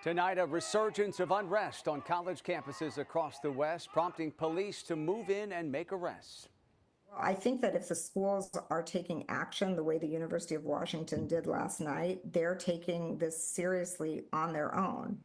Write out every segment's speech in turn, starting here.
Tonight, a resurgence of unrest on college campuses across the West, prompting police to move in and make arrests. I think that if the schools are taking action the way the University of Washington did last night, they're taking this seriously on their own.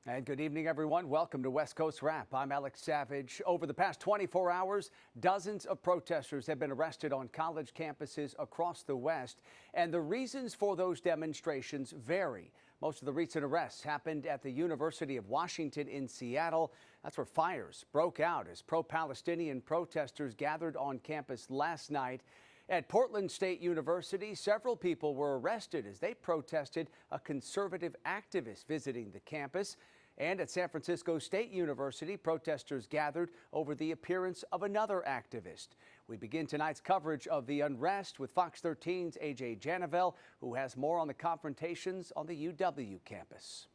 And good evening, everyone. Welcome to West Coast Wrap. I'm Alex Savage. Over the past 24 hours, dozens of protesters have been arrested on college campuses across the West, and the reasons for those demonstrations vary. Most of the recent arrests happened at the University of Washington in Seattle. That's where fires broke out as pro-Palestinian protesters gathered on campus last night. At Portland State University, several people were arrested as they protested a conservative activist visiting the campus. And at San Francisco State University, protesters gathered over the appearance of another activist. We begin tonight's coverage of the unrest with Fox 13's AJ Janavel, who has more on the confrontations on the UW campus.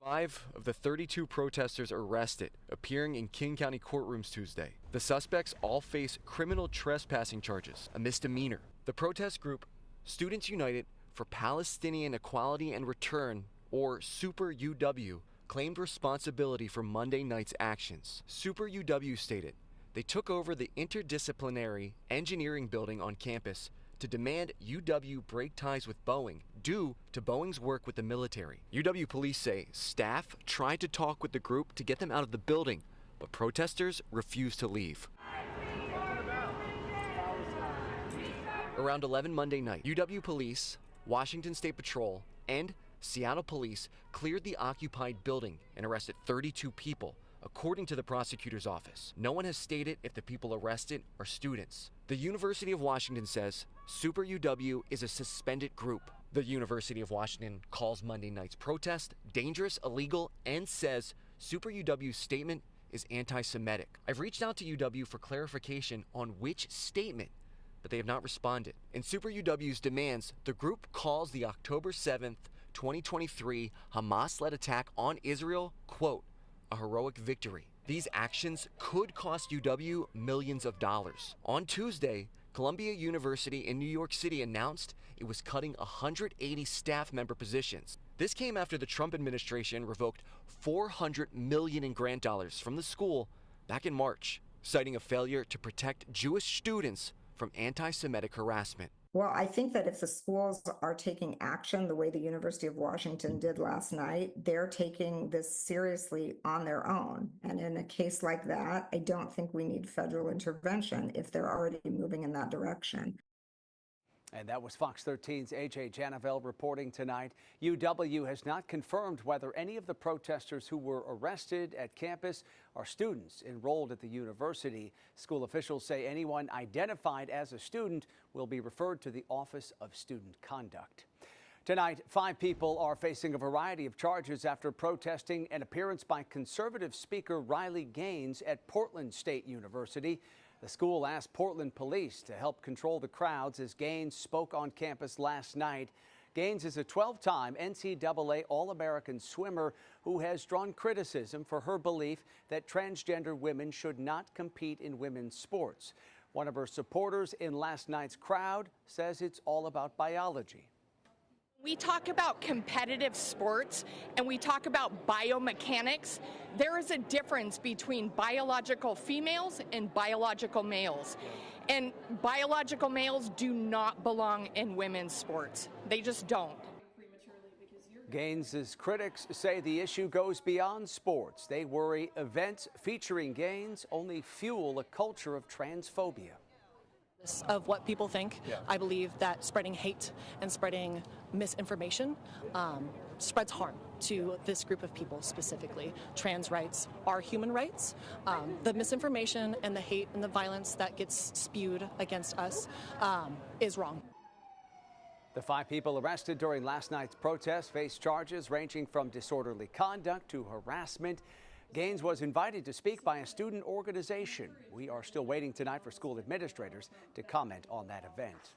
5 of the 32 protesters arrested, appearing in King County courtrooms Tuesday. The suspects all face criminal trespassing charges, a misdemeanor. The protest group, Students United for Palestinian Equality and Return, or Super UW, claimed responsibility for Monday night's actions. Super UW stated they took over the interdisciplinary engineering building on campus to demand UW break ties with Boeing due to Boeing's work with the military. UW police say staff tried to talk with the group to get them out of the building, but protesters refused to leave. Around 11 Monday night, UW police, Washington State Patrol, and Seattle police cleared the occupied building and arrested 32 people, according to the prosecutor's office. No one has stated if the people arrested are students. The University of Washington says Super UW is a suspended group. The University of Washington calls Monday night's protest dangerous, illegal, and says Super UW's statement is anti-Semitic. I've reached out to UW for clarification on which statement, but they have not responded. In Super UW's demands, the group calls the October 7th, 2023 Hamas-led attack on Israel, quote, a heroic victory. These actions could cost UW millions of dollars. On Tuesday, Columbia University in New York City announced it was cutting 180 staff member positions. This came after the Trump administration revoked $400 million in grant dollars from the school back in March, citing a failure to protect Jewish students from anti-Semitic harassment. Well, I think that if the schools are taking action the way the University of Washington did last night, they're taking this seriously on their own. And in a case like that, I don't think we need federal intervention if they're already moving in that direction. And that was Fox 13's AJ Janavel reporting tonight. UW has not confirmed whether any of the protesters who were arrested at campus are students enrolled at the university. School officials say anyone identified as a student will be referred to the Office of Student Conduct. Tonight, 5 people are facing a variety of charges after protesting an appearance by conservative speaker Riley Gaines at Portland State University. The school asked Portland police to help control the crowds as Gaines spoke on campus last night. Gaines is a 12-time NCAA All-American swimmer who has drawn criticism for her belief that transgender women should not compete in women's sports. One of her supporters in last night's crowd says it's all about biology. We talk about competitive sports and we talk about biomechanics. There is a difference between biological females and biological males. And biological males do not belong in women's sports. They just don't. Gaines' critics say the issue goes beyond sports. They worry events featuring Gaines only fuel a culture of transphobia. Of what people think. I believe that spreading hate and spreading misinformation spreads harm to this group of people specifically. Trans rights are human rights. The misinformation and the hate and the violence that gets spewed against us is wrong. The 5 people arrested during last night's protest face charges ranging from disorderly conduct to harassment. Gaines was invited to speak by a student organization. We are still waiting tonight for school administrators to comment on that event.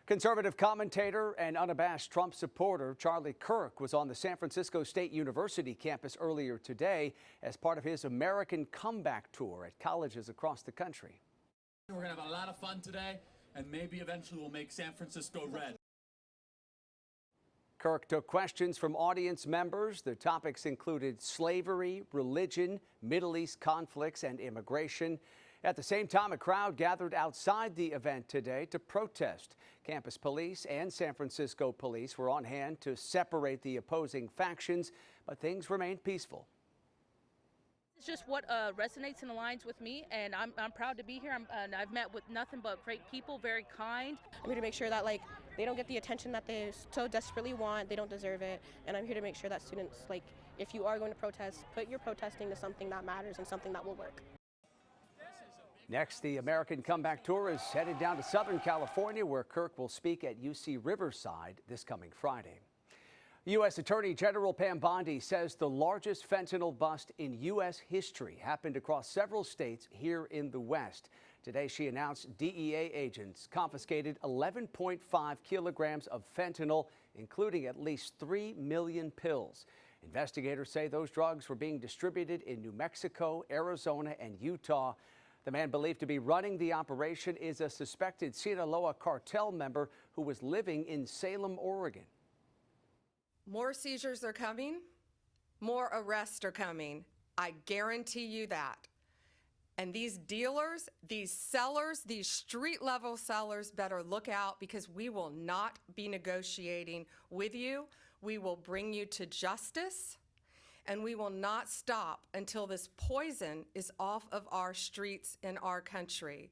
Conservative commentator and unabashed Trump supporter Charlie Kirk was on the San Francisco State University campus earlier today as part of his American Comeback Tour at colleges across the country. We're going to have a lot of fun today, and maybe eventually we'll make San Francisco red. Kirk took questions from audience members. The topics included slavery, religion, Middle East conflicts, and immigration. At the same time, a crowd gathered outside the event today to protest. Campus police and San Francisco police were on hand to separate the opposing factions, but things remained peaceful. It's just what resonates and aligns with me, and I'm proud to be here. And I've met with nothing but great people, very kind. I'm here to make sure that they don't get the attention that they so desperately want. They don't deserve it, and I'm here to make sure that students, if you are going to protest, put your protesting to something that matters and something that will work. Next, the American Comeback Tour is headed down to Southern California, where Kirk will speak at UC Riverside this coming Friday. U.S. Attorney General Pam Bondi says the largest fentanyl bust in U.S. history happened across several states here in the West. Today, she announced DEA agents confiscated 11.5 kilograms of fentanyl, including at least 3 million pills. Investigators say those drugs were being distributed in New Mexico, Arizona, and Utah. The man believed to be running the operation is a suspected Sinaloa cartel member who was living in Salem, Oregon. More seizures are coming. More arrests are coming. I guarantee you that. And these dealers, these sellers, these street-level sellers better look out, because we will not be negotiating with you. We will bring you to justice, and we will not stop until this poison is off of our streets in our country.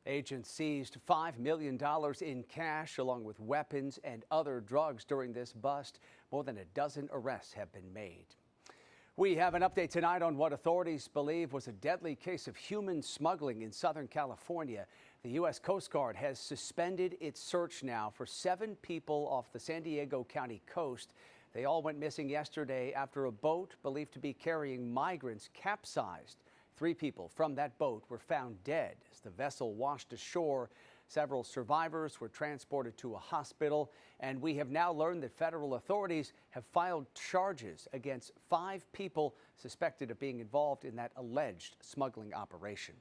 Agents seized $5 million in cash along with weapons and other drugs during this bust. More than a dozen arrests have been made. We have an update tonight on what authorities believe was a deadly case of human smuggling in Southern California. The U.S. Coast Guard has suspended its search now for 7 people off the San Diego County coast. They all went missing yesterday after a boat believed to be carrying migrants capsized. 3 people from that boat were found dead as the vessel washed ashore. Several survivors were transported to a hospital, and we have now learned that federal authorities have filed charges against 5 people suspected of being involved in that alleged smuggling operation.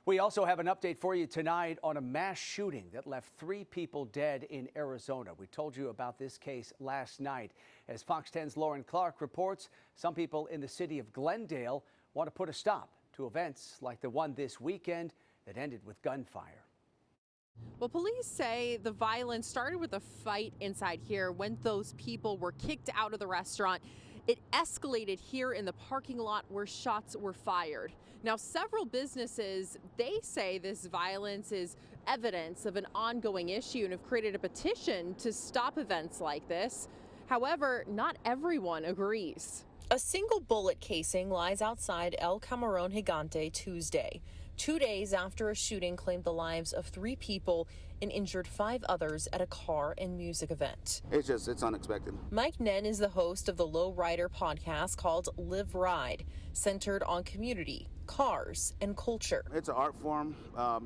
We also have an update for you tonight on a mass shooting that left 3 people dead in Arizona. We told you about this case last night. As Fox 10's Lauren Clark reports, some people in the city of Glendale want to put a stop to events like the one this weekend that ended with gunfire. Well, police say the violence started with a fight inside here when those people were kicked out of the restaurant. It escalated here in the parking lot where shots were fired. Now, several businesses, they say this violence is evidence of an ongoing issue and have created a petition to stop events like this. However, not everyone agrees. A single bullet casing lies outside El Camarón Gigante Tuesday, 2 days after a shooting claimed the lives of 3 people and injured 5 others at a car and music event. It's unexpected. Mike Nen is the host of the Low Rider podcast called Live Ride, centered on community, cars, and culture. It's an art form.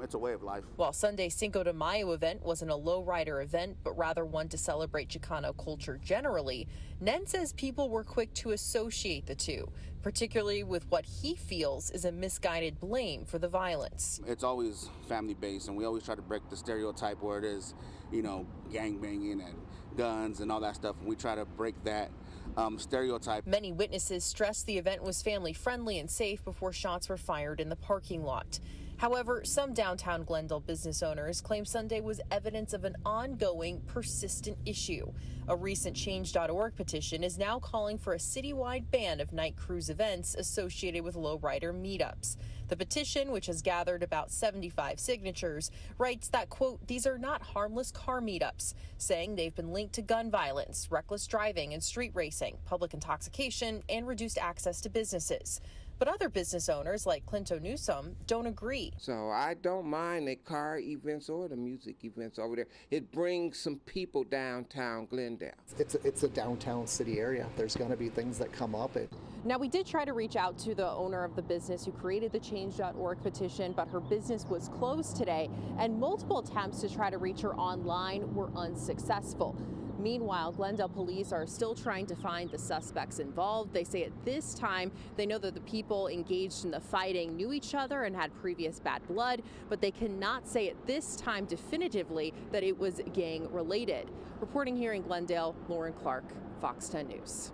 It's a way of life. While Sunday's Cinco de Mayo event wasn't a low rider event, but rather one to celebrate Chicano culture generally, Nen says people were quick to associate the two, particularly with what he feels is a misguided blame for the violence. It's always family-based, and we always try to break the stereotype where it is, gangbanging and guns and all that stuff, and we try to break that stereotype. Many witnesses stressed the event was family-friendly and safe before shots were fired in the parking lot. However, some downtown Glendale business owners claim Sunday was evidence of an ongoing, persistent issue. A recent Change.org petition is now calling for a citywide ban of night cruise events associated with lowrider meetups. The petition, which has gathered about 75 signatures, writes that, quote, these are not harmless car meetups, saying they've been linked to gun violence, reckless driving and street racing, public intoxication, and reduced access to businesses. But other business owners like Clinton Newsom don't agree. So I don't mind the car events or the music events over there. It brings some people downtown Glendale. It's a downtown city area. There's going to be things that come up. Now, we did try to reach out to the owner of the business who created the Change.org petition, but her business was closed today, and multiple attempts to try to reach her online were unsuccessful. Meanwhile, Glendale police are still trying to find the suspects involved. They say at this time they know that the people engaged in the fighting knew each other and had previous bad blood, but they cannot say at this time definitively that it was gang related. Reporting here in Glendale, Lauren Clark, Fox 10 News.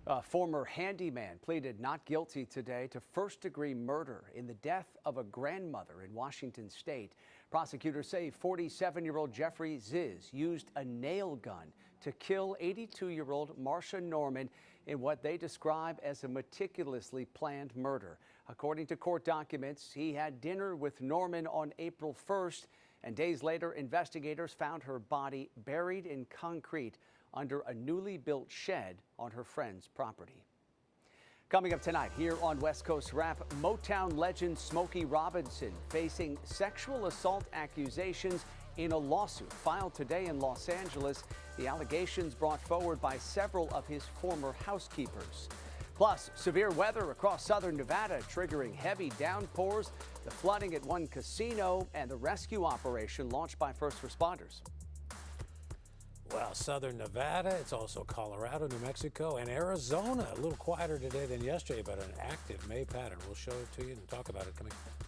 A former handyman pleaded not guilty today to first-degree murder in the death of a grandmother in Washington state. Prosecutors say 47-year-old Jeffrey Ziz used a nail gun to kill 82-year-old Marcia Norman in what they describe as a meticulously planned murder. According to court documents, he had dinner with Norman on April 1st, and days later, investigators found her body buried in concrete under a newly built shed on her friend's property. Coming up tonight here on West Coast Wrap, Motown legend Smokey Robinson facing sexual assault accusations in a lawsuit filed today in Los Angeles. The allegations brought forward by several of his former housekeepers. Plus, severe weather across southern Nevada triggering heavy downpours, the flooding at one casino, and the rescue operation launched by first responders. Well, southern Nevada, it's also Colorado, New Mexico, and Arizona. A little quieter today than yesterday, but an active May pattern. We'll show it to you and talk about it coming up.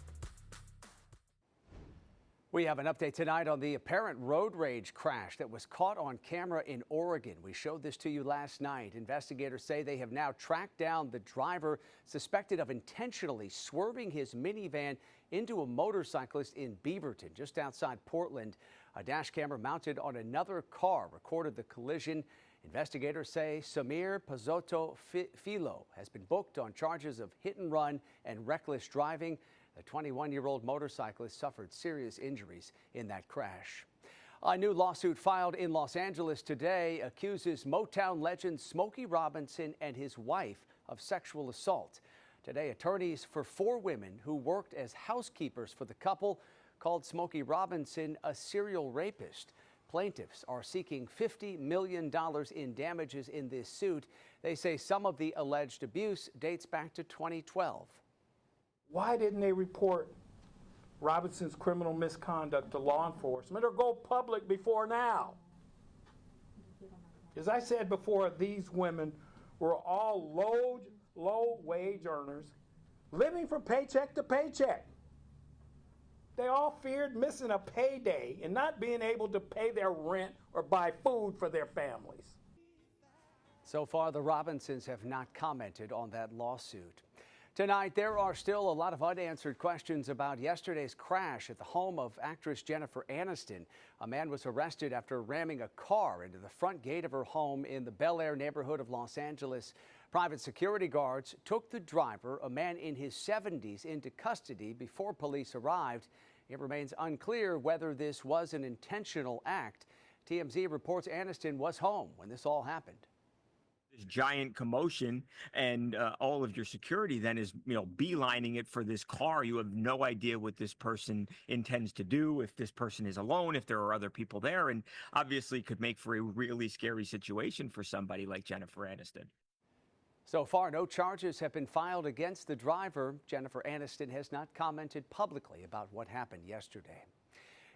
We have an update tonight on the apparent road rage crash that was caught on camera in Oregon. We showed this to you last night. Investigators say they have now tracked down the driver suspected of intentionally swerving his minivan into a motorcyclist in Beaverton, just outside Portland. A dash camera mounted on another car recorded the collision. Investigators say Samir Pazotto Filo has been booked on charges of hit and run and reckless driving. The 21-year-old motorcyclist suffered serious injuries in that crash. A new lawsuit filed in Los Angeles today accuses Motown legend Smokey Robinson and his wife of sexual assault. Today, attorneys for 4 women who worked as housekeepers for the couple called Smokey Robinson a serial rapist. Plaintiffs are seeking $50 million in damages in this suit. They say some of the alleged abuse dates back to 2012. Why didn't they report Robinson's criminal misconduct to law enforcement or go public before now? As I said before, these women were all low-wage earners living from paycheck to paycheck. They all feared missing a payday and not being able to pay their rent or buy food for their families. So far, the Robinsons have not commented on that lawsuit. Tonight, there are still a lot of unanswered questions about yesterday's crash at the home of actress Jennifer Aniston. A man was arrested after ramming a car into the front gate of her home in the Bel Air neighborhood of Los Angeles. Private security guards took the driver, a man in his 70s, into custody before police arrived. It remains unclear whether this was an intentional act. TMZ reports Aniston was home when this all happened. This giant commotion, and all of your security then is, beelining it for this car. You have no idea what this person intends to do, if this person is alone, if there are other people there, and obviously could make for a really scary situation for somebody like Jennifer Aniston. So far, no charges have been filed against the driver. Jennifer Aniston has not commented publicly about what happened yesterday.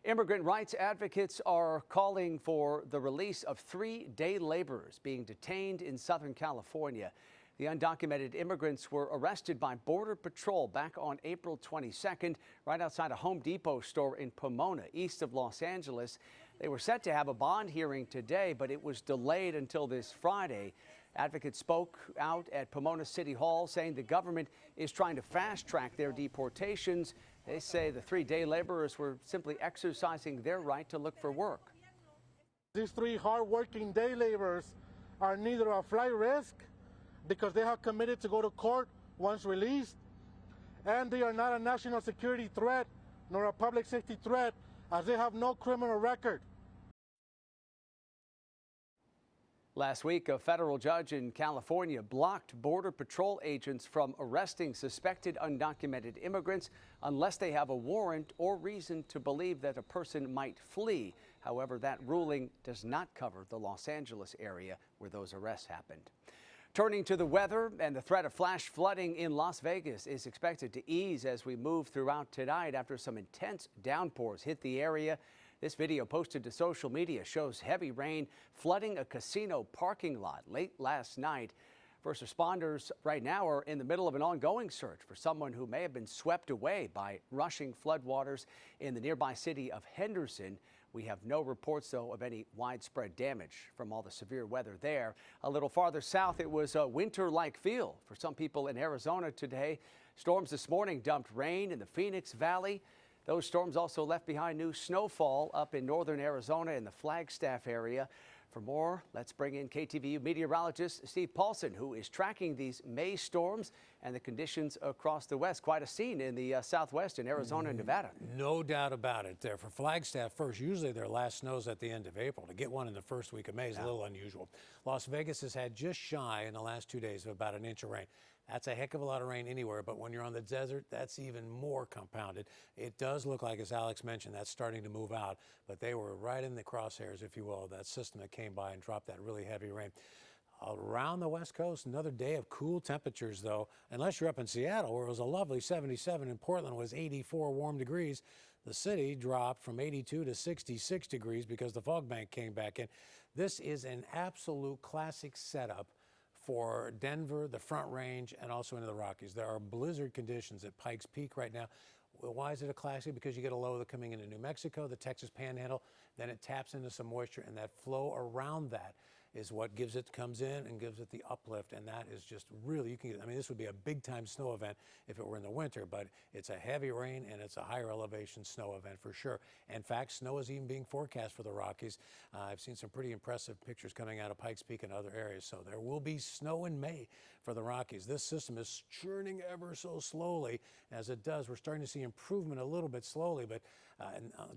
Immigrant rights advocates are calling for the release of 3 day laborers being detained in Southern California. The undocumented immigrants were arrested by Border Patrol back on April 22nd, right outside a Home Depot store in Pomona, east of Los Angeles. They were set to have a bond hearing today, but it was delayed until this Friday. Advocates spoke out at Pomona City Hall, saying the government is trying to fast-track their deportations. They say the 3 day laborers were simply exercising their right to look for work. These 3 hard-working day laborers are neither a flight risk because they have committed to go to court once released, and they are not a national security threat nor a public safety threat as they have no criminal record. Last week, a federal judge in California blocked Border Patrol agents from arresting suspected undocumented immigrants unless they have a warrant or reason to believe that a person might flee. However, that ruling does not cover the Los Angeles area where those arrests happened. Turning to the weather, and the threat of flash flooding in Las Vegas is expected to ease as we move throughout tonight after some intense downpours hit the area. This video posted to social media shows heavy rain flooding a casino parking lot late last night. First responders right now are in the middle of an ongoing search for someone who may have been swept away by rushing floodwaters in the nearby city of Henderson. We have no reports, though, of any widespread damage from all the severe weather there. A little farther south, it was a winter-like feel for some people in Arizona today. Storms this morning dumped rain in the Phoenix Valley. Those storms also left behind new snowfall up in northern Arizona in the Flagstaff area. For more, let's bring in KTVU meteorologist Steve Paulson, who is tracking these May storms and the conditions across the west. Quite a scene in the southwest in Arizona and Nevada. No doubt about it there. For Flagstaff first, usually their last snow's at the end of April. To get one in the first week of May is a little unusual. Las Vegas has had just shy in the last 2 days of about an inch of rain. That's a heck of a lot of rain anywhere, but when you're on the desert, that's even more compounded. It does look like, as Alex mentioned, that's starting to move out, but they were right in the crosshairs, if you will, of that system that came by and dropped that really heavy rain. Around the West Coast, another day of cool temperatures, though, unless you're up in Seattle, where it was a lovely 77, and Portland was 84 warm degrees. The city dropped from 82 to 66 degrees because the fog bank came back in. This is an absolute classic setup for Denver, the Front Range, and also into the Rockies. There are blizzard conditions at Pikes Peak right now. Well, why is it a classic? Because you get a low that's coming into New Mexico, the Texas Panhandle, then it taps into some moisture, and that flow around that is what comes in and gives it the uplift, and that is just really, you can get, I mean, this would be a big-time snow event if it were in the winter, but it's a heavy rain and it's a higher elevation snow event for sure. In fact, snow is even being forecast for the Rockies. I've seen some pretty impressive pictures coming out of Pikes Peak and other areas, so there will be snow in May for the Rockies. This system is churning ever so slowly. As it does, we're starting to see improvement a little bit slowly, but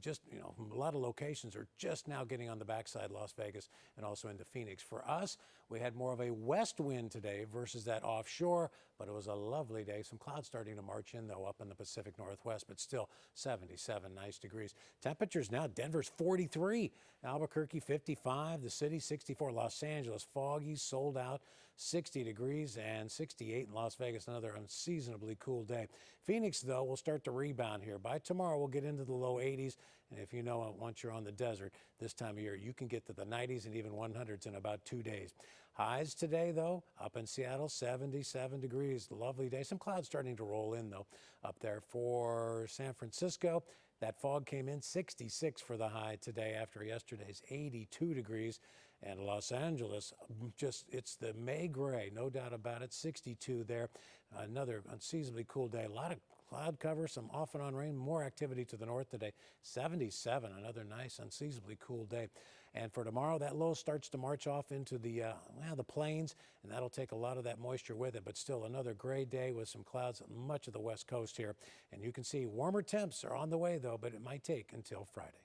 just, you know, a lot of locations are just now getting on the backside, Las Vegas and also into Phoenix. For us, we had more of a west wind today versus that offshore, but it was a lovely day. Some clouds starting to march in, though, up in the Pacific Northwest, but still 77 nice degrees. Temperatures now, Denver's 43, Albuquerque 55, the city 64, Los Angeles foggy, sold out, 60 degrees, and 68 in Las Vegas, another unseasonably cool day. Phoenix, though, will start to rebound here. By tomorrow, we'll get into the low 80s, and if you know, once you're on the desert this time of year, you can get to the 90s and even 100s in about 2 days. Highs today, though, up in Seattle, 77 degrees, lovely day. Some clouds starting to roll in, though, up there. For San Francisco, that fog came in, 66 for the high today after yesterday's 82 degrees. And Los Angeles, it's the May gray, no doubt about it, 62 there. Another unseasonably cool day. A lot of cloud cover, some off and on rain, more activity to the north today. 77, another nice, unseasonably cool day. And for tomorrow, that low starts to march off into the plains, and that'll take a lot of that moisture with it. But still, another gray day with some clouds on much of the west coast here. And you can see warmer temps are on the way, though, but it might take until Friday.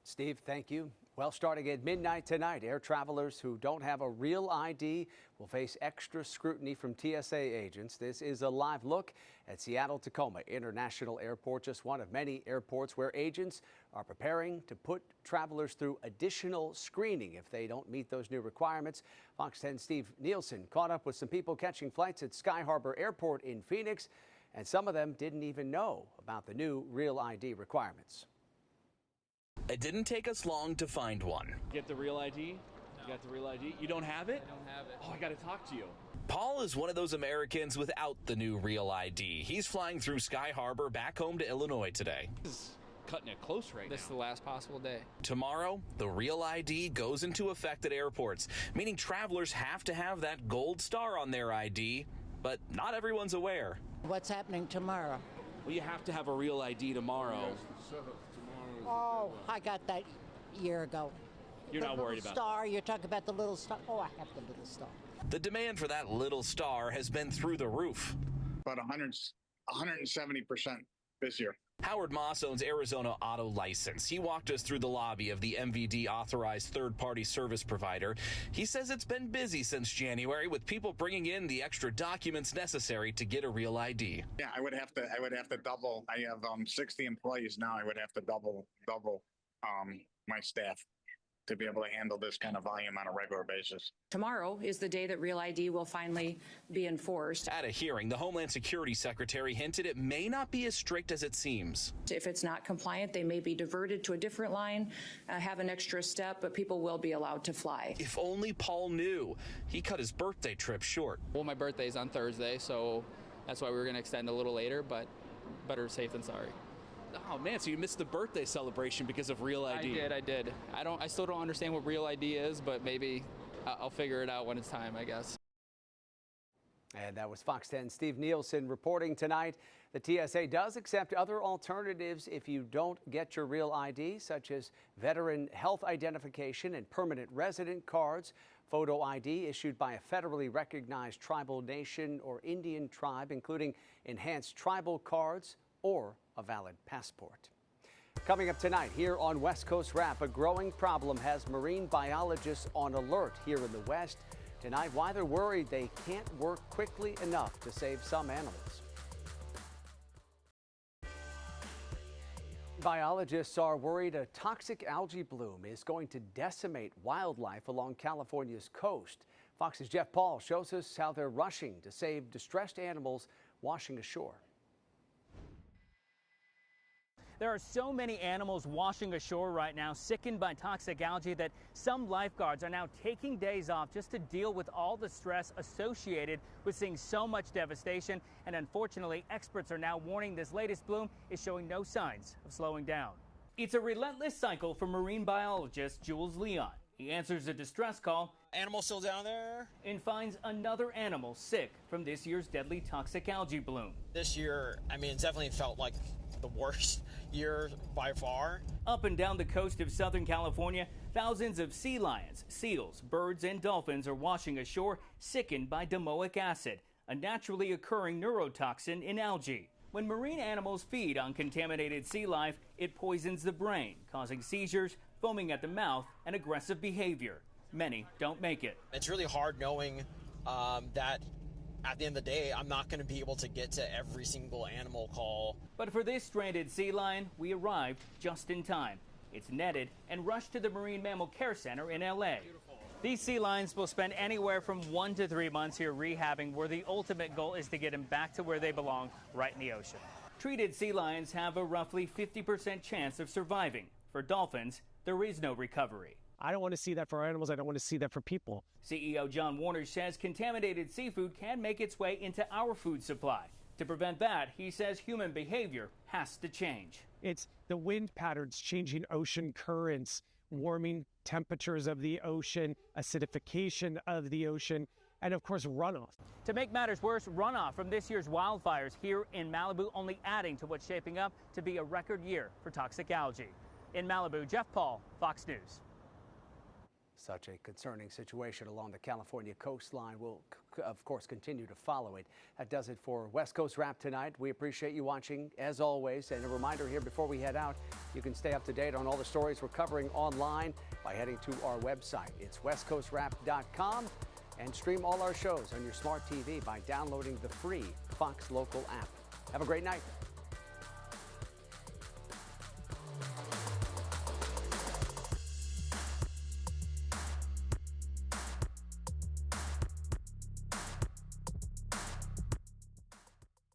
Steve, thank you. Well, starting at midnight tonight, air travelers who don't have a real ID will face extra scrutiny from TSA agents. This is a live look at Seattle-Tacoma International Airport, just one of many airports where agents are preparing to put travelers through additional screening if they don't meet those new requirements. Fox 10's Steve Nielsen caught up with some people catching flights at Sky Harbor Airport in Phoenix, and some of them didn't even know about the new real ID requirements. It didn't take us long to find one. Get the real ID? You got the real ID? You don't have it? I don't have it. Oh, I got to talk to you. Paul is one of those Americans without the new real ID. He's flying through Sky Harbor back home to Illinois today. This is cutting it close right now. This is the last possible day. Tomorrow, the real ID goes into effect at airports, meaning travelers have to have that gold star on their ID, but not everyone's aware. What's happening tomorrow? Well, you have to have a real ID tomorrow. Oh, I got that a year ago. You're not worried about star. You're talking about the little star. Oh, I have the little star. The demand for that little star has been through the roof. About 170% this year. Howard Moss owns Arizona Auto License. He walked us through the lobby of the MVD authorized third-party service provider. He says it's been busy since January with people bringing in the extra documents necessary to get a real ID. Yeah, I would have to double. I have 60 employees now. I would have to double my staff to be able to handle this kind of volume on a regular basis. Tomorrow is the day that Real ID will finally be enforced. At a hearing, the Homeland Security Secretary hinted it may not be as strict as it seems. If it's not compliant, they may be diverted to a different line, have an extra step, but people will be allowed to fly. If only Paul knew. He cut his birthday trip short. Well, my birthday's on Thursday, so that's why we were going to extend a little later, but better safe than sorry. Oh man, so you missed the birthday celebration because of Real ID. I did. I still don't understand what Real ID is, but maybe I'll figure it out when it's time, I guess. And that was Fox 10's Steve Nielsen reporting tonight. The TSA does accept other alternatives if you don't get your Real ID, such as veteran health identification and permanent resident cards, photo ID issued by a federally recognized tribal nation or Indian tribe, including enhanced tribal cards or a valid passport. Coming up tonight here on West Coast Wrap, a growing problem has marine biologists on alert here in the West. Tonight, why they're worried they can't work quickly enough to save some animals. Biologists are worried a toxic algae bloom is going to decimate wildlife along California's coast. Fox's Jeff Paul shows us how they're rushing to save distressed animals washing ashore. There are so many animals washing ashore right now, sickened by toxic algae, that some lifeguards are now taking days off just to deal with all the stress associated with seeing so much devastation. And unfortunately, experts are now warning this latest bloom is showing no signs of slowing down. It's a relentless cycle for marine biologist Jules Leon. He answers a distress call. Animal still down there? And finds another animal sick from this year's deadly toxic algae bloom. This year, it definitely felt like the worst year by far. Up and down the coast of Southern California, thousands of sea lions, seals, birds, and dolphins are washing ashore sickened by domoic acid, a naturally occurring neurotoxin in algae. When marine animals feed on contaminated sea life, it poisons the brain, causing seizures, foaming at the mouth, and aggressive behavior. Many don't make it. It's really hard knowing that at the end of the day, I'm not going to be able to get to every single animal call. But for this stranded sea lion, we arrived just in time. It's netted and rushed to the Marine Mammal Care Center in LA. These sea lions will spend anywhere from 1 to 3 months here rehabbing, where the ultimate goal is to get them back to where they belong, right in the ocean. Treated sea lions have a roughly 50% chance of surviving. For dolphins, there is no recovery. I don't want to see that for animals. I don't want to see that for people. CEO John Warner says contaminated seafood can make its way into our food supply. To prevent that, he says human behavior has to change. It's the wind patterns, changing ocean currents, warming temperatures of the ocean, acidification of the ocean, and of course runoff. To make matters worse, runoff from this year's wildfires here in Malibu only adding to what's shaping up to be a record year for toxic algae. In Malibu, Jeff Paul, Fox News. Such a concerning situation along the California coastline. We'll, of course, continue to follow it. That does it for West Coast Wrap tonight. We appreciate you watching, as always. And a reminder here before we head out, you can stay up to date on all the stories we're covering online by heading to our website. It's westcoastwrap.com. And stream all our shows on your smart TV by downloading the free Fox Local app. Have a great night.